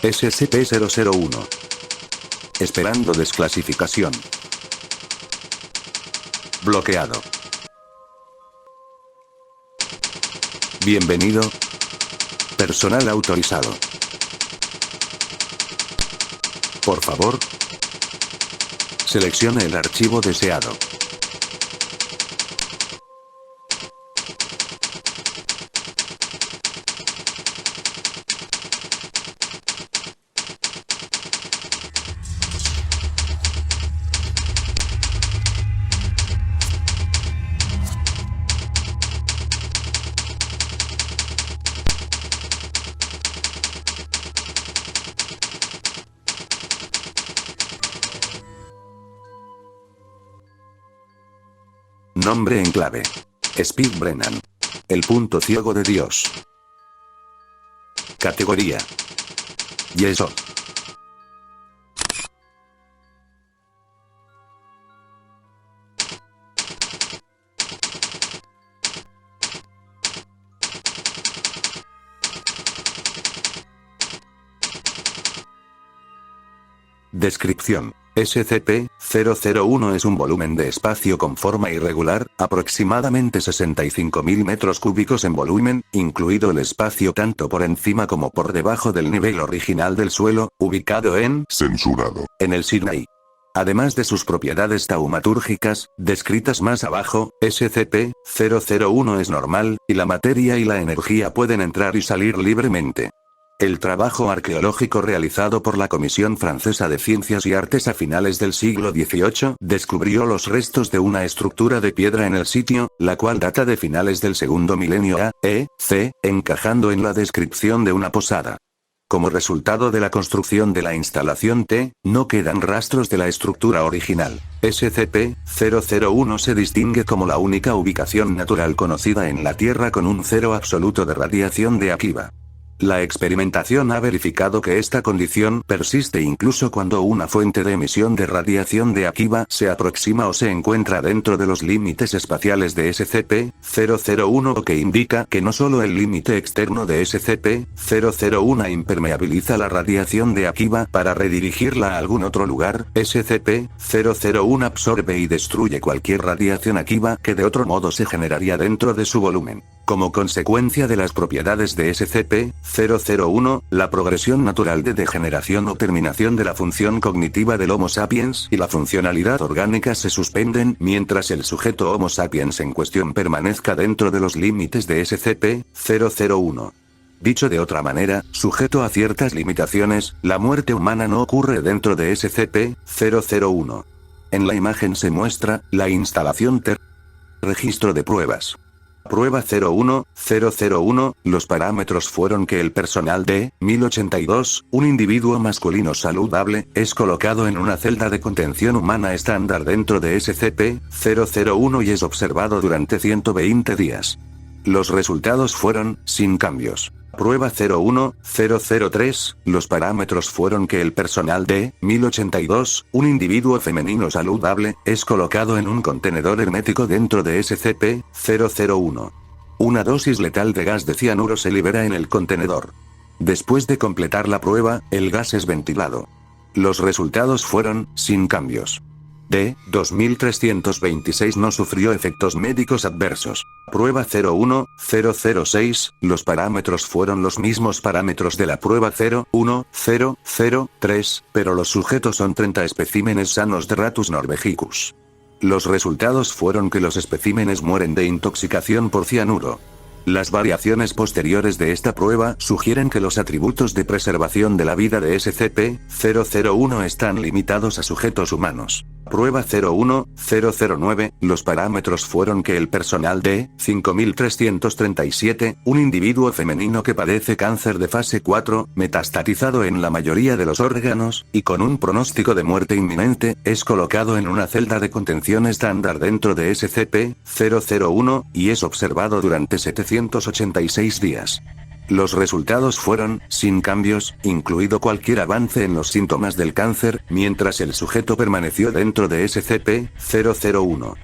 SCP-001. Esperando desclasificación. Bloqueado. Bienvenido. Personal autorizado. Por favor, seleccione el archivo deseado. Nombre en clave. Speed Brennan. El punto ciego de Dios. Categoría. Yeso. Descripción. SCP-001 es un volumen de espacio con forma irregular, aproximadamente 65.000 metros cúbicos en volumen, incluido el espacio tanto por encima como por debajo del nivel original del suelo, ubicado en Censurado. en el Sinaí. Además de sus propiedades taumatúrgicas, descritas más abajo, SCP-001 es normal, y la materia y la energía pueden entrar y salir libremente. El trabajo arqueológico realizado por la Comisión Francesa de Ciencias y Artes a finales del siglo XVIII descubrió los restos de una estructura de piedra en el sitio, la cual data de finales del segundo milenio A.E.C., encajando en la descripción de una posada. Como resultado de la construcción de la instalación T, no quedan rastros de la estructura original. SCP-001 se distingue como la única ubicación natural conocida en la Tierra con un cero absoluto de radiación de Akiba. La experimentación ha verificado que esta condición persiste incluso cuando una fuente de emisión de radiación de Akiba se aproxima o se encuentra dentro de los límites espaciales de SCP-001, lo que indica que no solo el límite externo de SCP-001 impermeabiliza la radiación de Akiba para redirigirla a algún otro lugar, SCP-001 absorbe y destruye cualquier radiación Akiba que de otro modo se generaría dentro de su volumen. Como consecuencia de las propiedades de SCP-001, la progresión natural de degeneración o terminación de la función cognitiva del Homo sapiens y la funcionalidad orgánica se suspenden mientras el sujeto Homo sapiens en cuestión permanezca dentro de los límites de SCP-001. Dicho de otra manera, sujeto a ciertas limitaciones, la muerte humana no ocurre dentro de SCP-001. En la imagen se muestra la instalación T. Registro de pruebas. Prueba 01001, los parámetros fueron que el personal de 1082, un individuo masculino saludable, es colocado en una celda de contención humana estándar dentro de SCP-001 y es observado durante 120 días. Los resultados fueron, sin cambios. Prueba 01003, los parámetros fueron que el personal de 1082, un individuo femenino saludable, es colocado en un contenedor hermético dentro de SCP-001. Una dosis letal de gas de cianuro se libera en el contenedor. Después de completar la prueba, el gas es ventilado. Los resultados fueron, sin cambios. D-2326 no sufrió efectos médicos adversos. Prueba 01006, los parámetros fueron los mismos parámetros de la prueba 01003, pero los sujetos son 30 especímenes sanos de Ratus norvegicus. Los resultados fueron que los especímenes mueren de intoxicación por cianuro. Las variaciones posteriores de esta prueba sugieren que los atributos de preservación de la vida de SCP-001 están limitados a sujetos humanos. Prueba 01009, los parámetros fueron que el personal de 5337, un individuo femenino que padece cáncer de fase 4, metastatizado en la mayoría de los órganos, y con un pronóstico de muerte inminente, es colocado en una celda de contención estándar dentro de SCP-001, y es observado durante 786 días. Los resultados fueron, sin cambios, incluido cualquier avance en los síntomas del cáncer, mientras el sujeto permaneció dentro de SCP-001.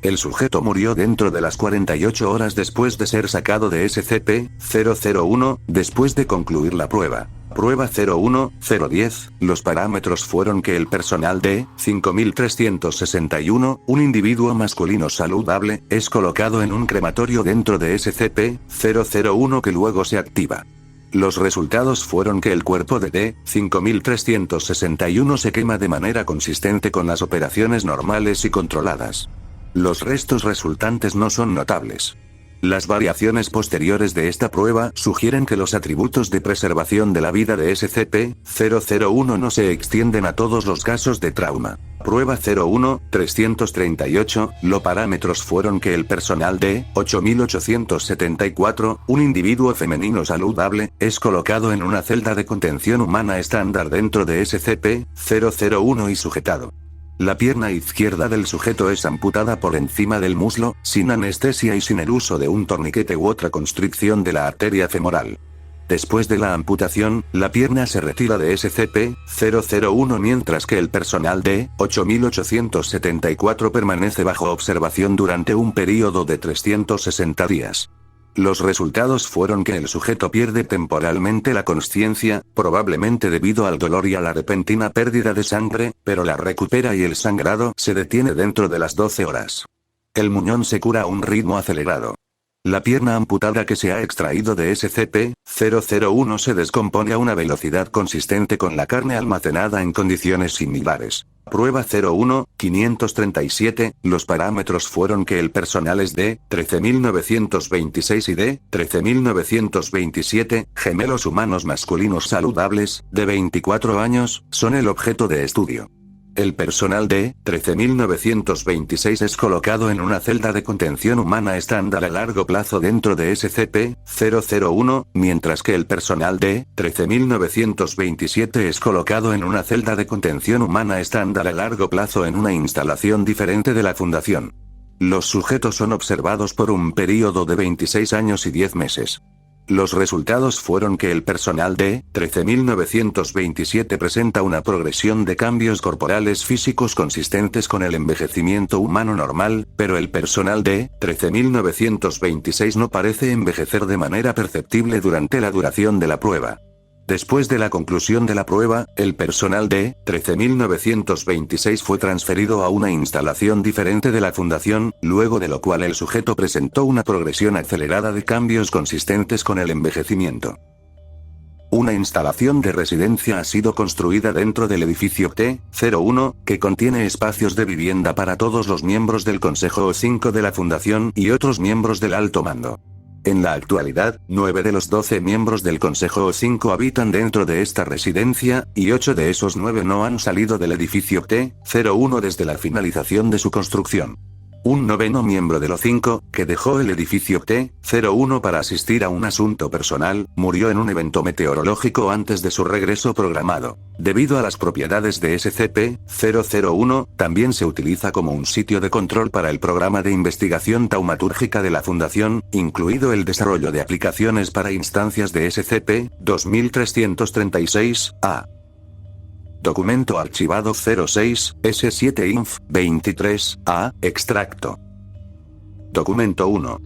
El sujeto murió dentro de las 48 horas después de ser sacado de SCP-001, después de concluir la prueba. Prueba 01010, los parámetros fueron que el personal de 5361, un individuo masculino saludable, es colocado en un crematorio dentro de SCP-001 que luego se activa. Los resultados fueron que el cuerpo de D-5361 se quema de manera consistente con las operaciones normales y controladas. Los restos resultantes no son notables. Las variaciones posteriores de esta prueba sugieren que los atributos de preservación de la vida de SCP-001 no se extienden a todos los casos de trauma. Prueba 01-338, los parámetros fueron que el personal de 8874, un individuo femenino saludable, es colocado en una celda de contención humana estándar dentro de SCP-001 y sujetado. La pierna izquierda del sujeto es amputada por encima del muslo, sin anestesia y sin el uso de un torniquete u otra constricción de la arteria femoral. Después de la amputación, la pierna se retira de SCP-001 mientras que el personal de 8874 permanece bajo observación durante un período de 360 días. Los resultados fueron que el sujeto pierde temporalmente la consciencia, probablemente debido al dolor y a la repentina pérdida de sangre, pero la recupera y el sangrado se detiene dentro de las 12 horas. El muñón se cura a un ritmo acelerado. La pierna amputada que se ha extraído de SCP-001 se descompone a una velocidad consistente con la carne almacenada en condiciones similares. Prueba 01-537, los parámetros fueron que el personal es de 13.926 y de 13.927, gemelos humanos masculinos saludables, de 24 años, son el objeto de estudio. El personal de 13.926 es colocado en una celda de contención humana estándar a largo plazo dentro de SCP-001, mientras que el personal de 13.927 es colocado en una celda de contención humana estándar a largo plazo en una instalación diferente de la Fundación. Los sujetos son observados por un período de 26 años y 10 meses. Los resultados fueron que el personal de 13.927 presenta una progresión de cambios corporales físicos consistentes con el envejecimiento humano normal, pero el personal de 13.926 no parece envejecer de manera perceptible durante la duración de la prueba. Después de la conclusión de la prueba, el personal de 13.926 fue transferido a una instalación diferente de la Fundación, luego de lo cual el sujeto presentó una progresión acelerada de cambios consistentes con el envejecimiento. Una instalación de residencia ha sido construida dentro del edificio T-01, que contiene espacios de vivienda para todos los miembros del Consejo O5 de la Fundación y otros miembros del alto mando. En la actualidad, 9 de los 12 miembros del Consejo O5 habitan dentro de esta residencia, y 8 de esos 9 no han salido del edificio T-01 desde la finalización de su construcción. Un noveno miembro del O5, que dejó el edificio T-01 para asistir a un asunto personal, murió en un evento meteorológico antes de su regreso programado. Debido a las propiedades de SCP-001, también se utiliza como un sitio de control para el programa de investigación taumatúrgica de la Fundación, incluido el desarrollo de aplicaciones para instancias de SCP-2336-A. Documento archivado 06, S7-INF, 23-A, extracto. Documento 1.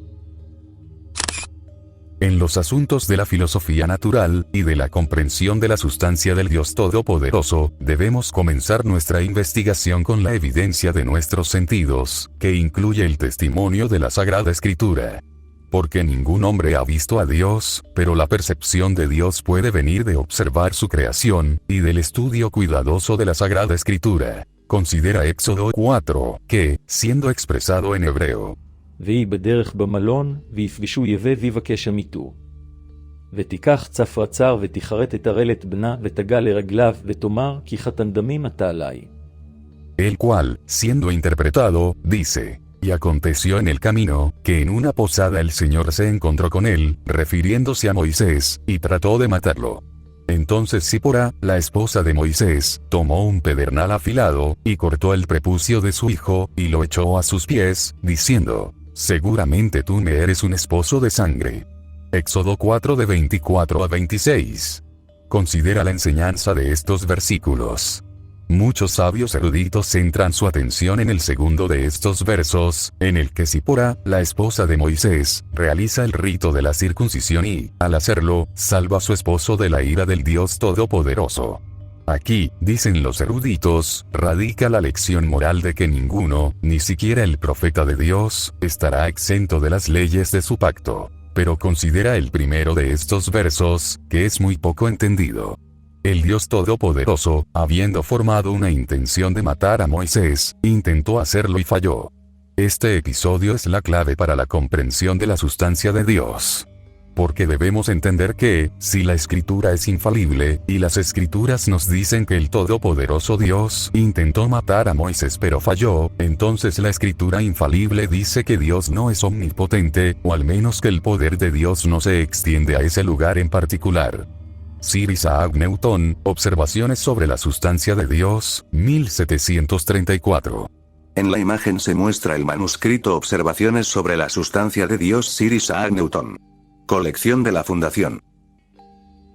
En los asuntos de la filosofía natural, y de la comprensión de la sustancia del Dios Todopoderoso, debemos comenzar nuestra investigación con la evidencia de nuestros sentidos, que incluye el testimonio de la Sagrada Escritura. Porque ningún hombre ha visto a Dios, pero la percepción de Dios puede venir de observar su creación, y del estudio cuidadoso de la Sagrada Escritura. Considera Éxodo 4, que, siendo expresado en hebreo, ויהי בדרך במלון, ויפגשו יבא ויבקש המיתו. ותיקח צפרא צר ותחרט את ערלת בנה, ותגע לרגליו, ותאמר, כי חתן דמים אתה עלי. el cual, siendo interpretado, dice, y aconteció en el camino, que en una posada el Señor se encontró con él, refiriéndose a Moisés, y trató de matarlo. Entonces Sípora, la esposa de Moisés, tomó un pedernal afilado, y cortó el prepucio de su hijo, y lo echó a sus pies, diciendo, seguramente tú me eres un esposo de sangre. Éxodo 4 de 24 a 26. Considera la enseñanza de estos versículos. Muchos sabios eruditos centran su atención en el segundo de estos versos, en el que Zipora, la esposa de Moisés, realiza el rito de la circuncisión y, al hacerlo, salva a su esposo de la ira del Dios Todopoderoso. Aquí, dicen los eruditos, radica la lección moral de que ninguno, ni siquiera el profeta de Dios, estará exento de las leyes de su pacto. Pero considera el primero de estos versos, que es muy poco entendido. El Dios Todopoderoso, habiendo formado una intención de matar a Moisés, intentó hacerlo y falló. Este episodio es la clave para la comprensión de la sustancia de Dios. Porque debemos entender que, si la Escritura es infalible, y las Escrituras nos dicen que el Todopoderoso Dios intentó matar a Moisés pero falló, entonces la Escritura infalible dice que Dios no es omnipotente, o al menos que el poder de Dios no se extiende a ese lugar en particular. Sir Isaac Newton, Observaciones sobre la sustancia de Dios, 1734. En la imagen se muestra el manuscrito Observaciones sobre la sustancia de Dios Sir Isaac Newton. Colección de la Fundación.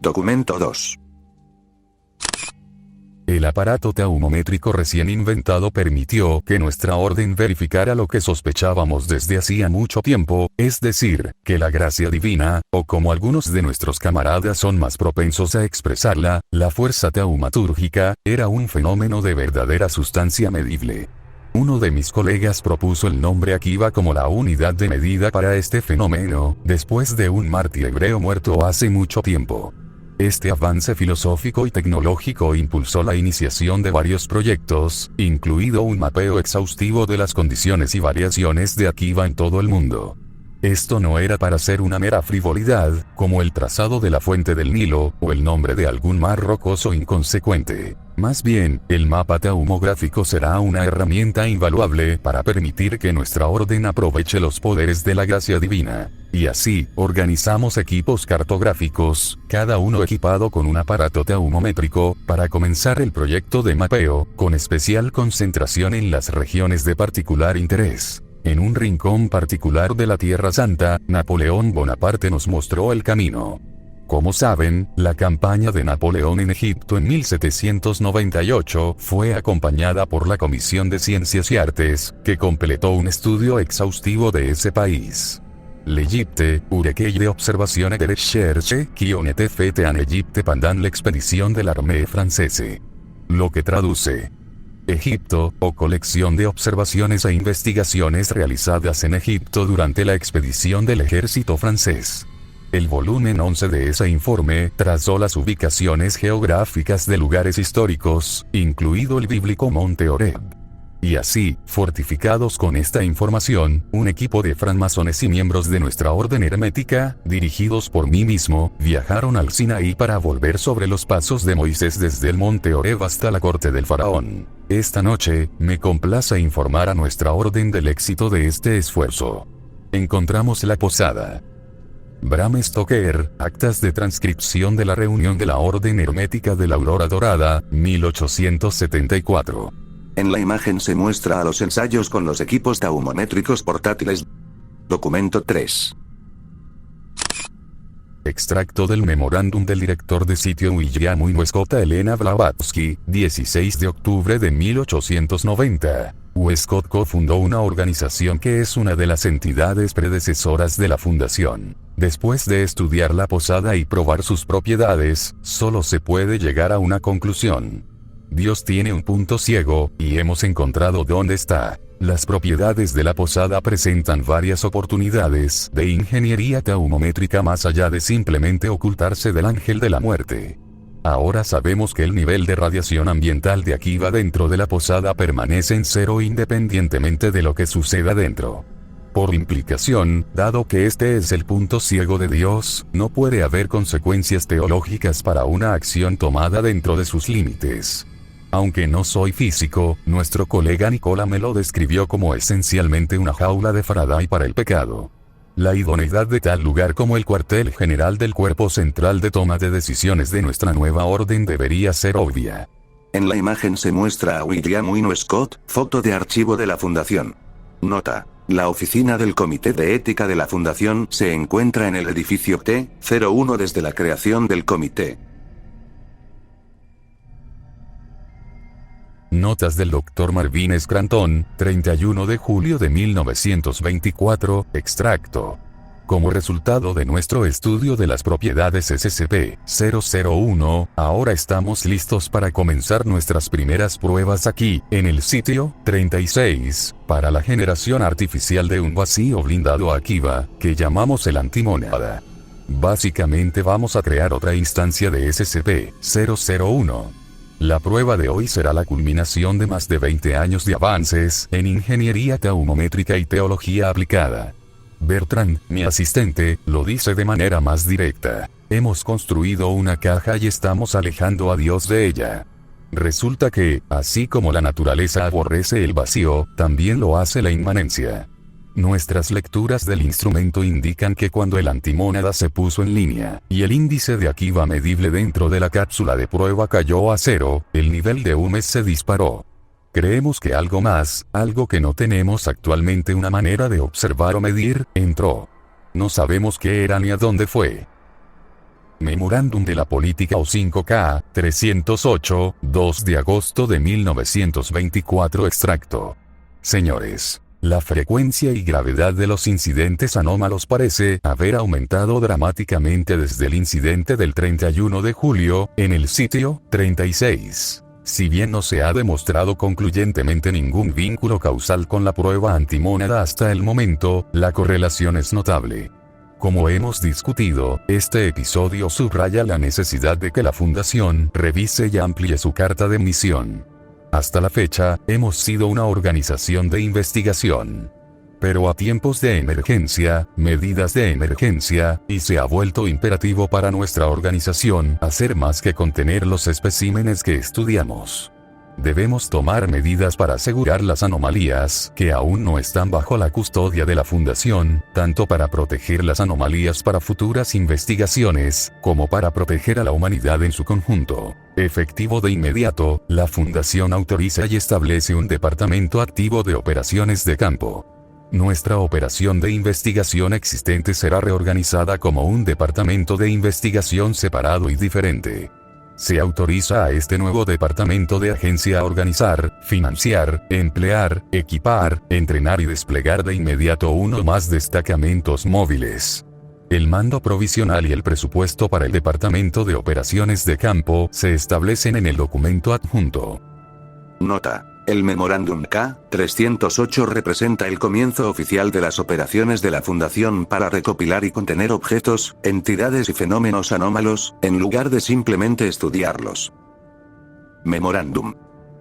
Documento 2. El aparato taumométrico recién inventado permitió que nuestra orden verificara lo que sospechábamos desde hacía mucho tiempo, es decir, que la gracia divina, o como algunos de nuestros camaradas son más propensos a expresarla, la fuerza taumatúrgica, era un fenómeno de verdadera sustancia medible. Uno de mis colegas propuso el nombre Akiva como la unidad de medida para este fenómeno, después de un mártir hebreo muerto hace mucho tiempo. Este avance filosófico y tecnológico impulsó la iniciación de varios proyectos, incluido un mapeo exhaustivo de las condiciones y variaciones de Akiva en todo el mundo. Esto no era para ser una mera frivolidad, como el trazado de la fuente del Nilo, o el nombre de algún mar rocoso inconsecuente. Más bien, el mapa taumográfico será una herramienta invaluable para permitir que nuestra orden aproveche los poderes de la gracia divina. Y así, organizamos equipos cartográficos, cada uno equipado con un aparato taumométrico, para comenzar el proyecto de mapeo, con especial concentración en las regiones de particular interés. En un rincón particular de la Tierra Santa, Napoleón Bonaparte nos mostró el camino. Como saben, la campaña de Napoleón en Egipto en 1798 fue acompañada por la Comisión de Ciencias y Artes, que completó un estudio exhaustivo de ese país. L'Egypte, recueil d'observations de recherche qui ont été faites en Égypte pendant l'expedition de l'armée française. Lo que traduce: Egipto, o colección de observaciones e investigaciones realizadas en Egipto durante la expedición del ejército francés. El volumen 11 de ese informe trazó las ubicaciones geográficas de lugares históricos, incluido el bíblico Monte Horeb. Y así, fortificados con esta información, un equipo de francmasones y miembros de nuestra orden hermética, dirigidos por mí mismo, viajaron al Sinaí para volver sobre los pasos de Moisés desde el Monte Horeb hasta la corte del faraón. Esta noche, me complace informar a nuestra orden del éxito de este esfuerzo. Encontramos la posada. Bram Stoker, Actas de transcripción de la reunión de la Orden Hermética de la Aurora Dorada, 1874. En la imagen se muestra a los ensayos con los equipos taumométricos portátiles. Documento 3. Extracto del memorándum del director de sitio William Westcott a Elena Blavatsky, 16 de octubre de 1890. Westcott cofundó una organización que es una de las entidades predecesoras de la fundación. Después de estudiar la posada y probar sus propiedades, solo se puede llegar a una conclusión. Dios tiene un punto ciego, y hemos encontrado dónde está. Las propiedades de la posada presentan varias oportunidades de ingeniería taumométrica más allá de simplemente ocultarse del ángel de la muerte. Ahora sabemos que el nivel de radiación ambiental de Akiva dentro de la posada permanece en cero independientemente de lo que suceda dentro. Por implicación, dado que este es el punto ciego de Dios, no puede haber consecuencias teológicas para una acción tomada dentro de sus límites. Aunque no soy físico, nuestro colega Nicola me lo describió como esencialmente una jaula de Faraday para el pecado. La idoneidad de tal lugar como el cuartel general del cuerpo central de toma de decisiones de nuestra nueva orden debería ser obvia. En la imagen se muestra a William Westcott, foto de archivo de la Fundación. Nota: la oficina del Comité de Ética de la Fundación se encuentra en el edificio T01 desde la creación del comité. Notas del Dr. Marvin Scranton, 31 de julio de 1924, extracto. Como resultado de nuestro estudio de las propiedades SCP-001, ahora estamos listos para comenzar nuestras primeras pruebas aquí, en el sitio 36, para la generación artificial de un vacío blindado Akiva, que llamamos el antimónada. Básicamente vamos a crear otra instancia de SCP-001. La prueba de hoy será la culminación de más de 20 años de avances en ingeniería taumométrica y teología aplicada. Bertrand, mi asistente, lo dice de manera más directa. Hemos construido una caja y estamos alejando a Dios de ella. Resulta que, así como la naturaleza aborrece el vacío, también lo hace la inmanencia. Nuestras lecturas del instrumento indican que cuando el antimónada se puso en línea, y el índice de Akiva medible dentro de la cápsula de prueba cayó a 0, el nivel de Humes se disparó. Creemos que algo más, algo que no tenemos actualmente una manera de observar o medir, entró. No sabemos qué era ni a dónde fue. Memorándum de la Política O5K, 308, 2 de agosto de 1924 extracto. Señores, la frecuencia y gravedad de los incidentes anómalos parece haber aumentado dramáticamente desde el incidente del 31 de julio, en el sitio 36. Si bien no se ha demostrado concluyentemente ningún vínculo causal con la prueba antimónada hasta el momento, la correlación es notable. Como hemos discutido, este episodio subraya la necesidad de que la Fundación revise y amplíe su carta de misión. Hasta la fecha, hemos sido una organización de investigación. Pero a tiempos de emergencia, medidas de emergencia, y se ha vuelto imperativo para nuestra organización hacer más que contener los especímenes que estudiamos. Debemos tomar medidas para asegurar las anomalías que aún no están bajo la custodia de la Fundación, tanto para proteger las anomalías para futuras investigaciones, como para proteger a la humanidad en su conjunto. Efectivo de inmediato, la Fundación autoriza y establece un departamento activo de operaciones de campo. Nuestra operación de investigación existente será reorganizada como un departamento de investigación separado y diferente. Se autoriza a este nuevo departamento de agencia a organizar, financiar, emplear, equipar, entrenar y desplegar de inmediato uno o más destacamentos móviles. El mando provisional y el presupuesto para el departamento de operaciones de campo se establecen en el documento adjunto. Nota. El Memorándum K-308 representa el comienzo oficial de las operaciones de la Fundación para recopilar y contener objetos, entidades y fenómenos anómalos, en lugar de simplemente estudiarlos. Memorándum.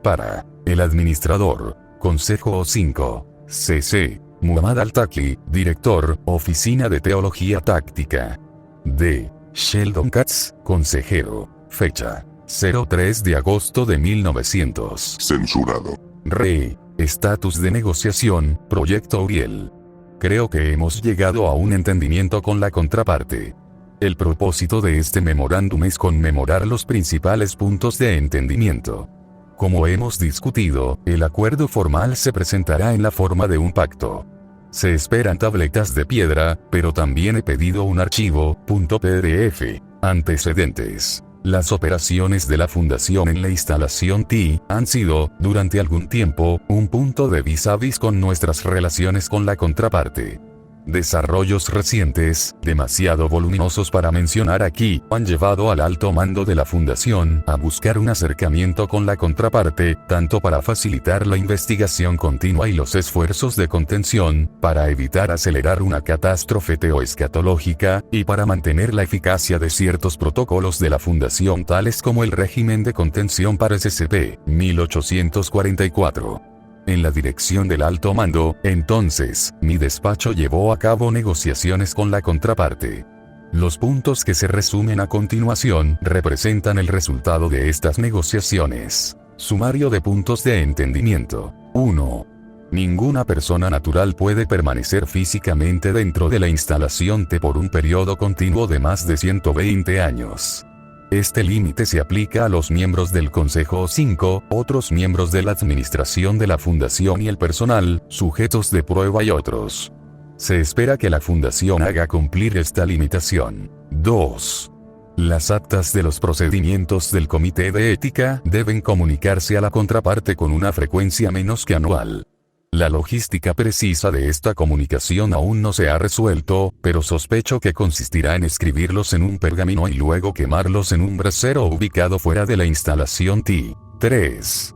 Para el administrador, Consejo O5, CC, Muhammad Al-Taki, Director, Oficina de Teología Táctica. D. Sheldon Katz, Consejero. Fecha. 03 de agosto de 1900. Censurado. Re. Estatus de negociación, Proyecto Uriel. Creo que hemos llegado a un entendimiento con la contraparte. El propósito de este memorándum es conmemorar los principales puntos de entendimiento. Como hemos discutido, el acuerdo formal se presentará en la forma de un pacto. Se esperan tabletas de piedra, pero también he pedido un archivo, .pdf. Antecedentes. Las operaciones de la Fundación en la instalación TI han sido, durante algún tiempo, un punto de vis a vis con nuestras relaciones con la contraparte. Desarrollos recientes, demasiado voluminosos para mencionar aquí, han llevado al alto mando de la Fundación a buscar un acercamiento con la contraparte, tanto para facilitar la investigación continua y los esfuerzos de contención, para evitar acelerar una catástrofe teoescatológica, y para mantener la eficacia de ciertos protocolos de la Fundación tales como el régimen de contención para SCP-1844. En la dirección del alto mando, entonces, mi despacho llevó a cabo negociaciones con la contraparte. Los puntos que se resumen a continuación representan el resultado de estas negociaciones. Sumario de puntos de entendimiento. 1. Ninguna persona natural puede permanecer físicamente dentro de la instalación T por un periodo continuo de más de 120 años. Este límite se aplica a los miembros del Consejo O5, otros miembros de la administración de la Fundación y el personal, sujetos de prueba y otros. Se espera que la Fundación haga cumplir esta limitación. 2. Las actas de los procedimientos del Comité de Ética deben comunicarse a la contraparte con una frecuencia menos que anual. La logística precisa de esta comunicación aún no se ha resuelto, pero sospecho que consistirá en escribirlos en un pergamino y luego quemarlos en un brasero ubicado fuera de la instalación T. 3.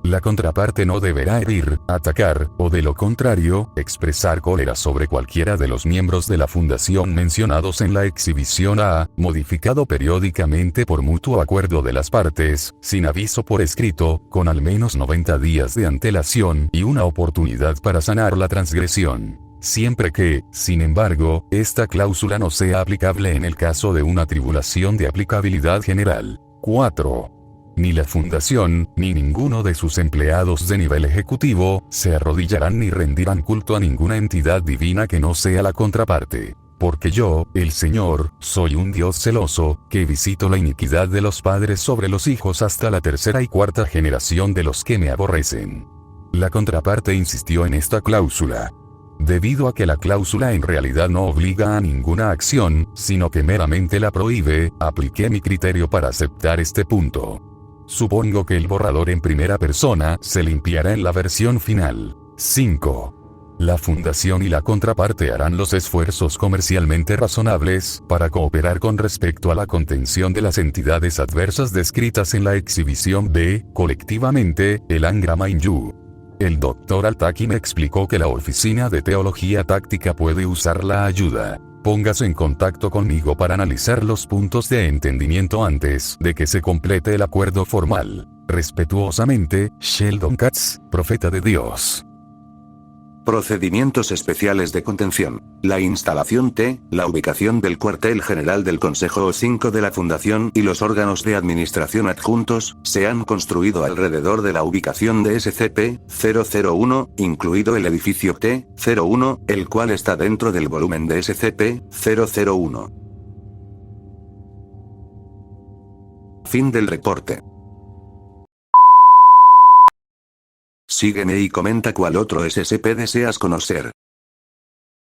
La contraparte no deberá herir, atacar, o de lo contrario, expresar cólera sobre cualquiera de los miembros de la fundación mencionados en la exhibición A, modificado periódicamente por mutuo acuerdo de las partes, sin aviso por escrito, con al menos 90 días de antelación y una oportunidad para sanar la transgresión. Siempre que, sin embargo, esta cláusula no sea aplicable en el caso de una tribulación de aplicabilidad general. 4. Ni la fundación, ni ninguno de sus empleados de nivel ejecutivo, se arrodillarán ni rendirán culto a ninguna entidad divina que no sea la contraparte. Porque yo, el Señor, soy un Dios celoso, que visito la iniquidad de los padres sobre los hijos hasta la tercera y cuarta generación de los que me aborrecen. La contraparte insistió en esta cláusula. Debido a que la cláusula en realidad no obliga a ninguna acción, sino que meramente la prohíbe, apliqué mi criterio para aceptar este punto. Supongo que el borrador en primera persona se limpiará en la versión final. 5. La fundación y la contraparte harán los esfuerzos comercialmente razonables para cooperar con respecto a la contención de las entidades adversas descritas en la exhibición B, colectivamente, el Angra Mainyu. El Dr. Altaki me explicó que la Oficina de Teología Táctica puede usar la ayuda. Póngase en contacto conmigo para analizar los puntos de entendimiento antes de que se complete el acuerdo formal. Respetuosamente, Sheldon Katz, profeta de Dios. Procedimientos especiales de contención. La instalación T, la ubicación del cuartel general del Consejo O5 de la Fundación y los órganos de administración adjuntos, se han construido alrededor de la ubicación de SCP-001, incluido el edificio T-01, el cual está dentro del volumen de SCP-001. Fin del reporte. Sígueme y comenta cuál otro SCP deseas conocer.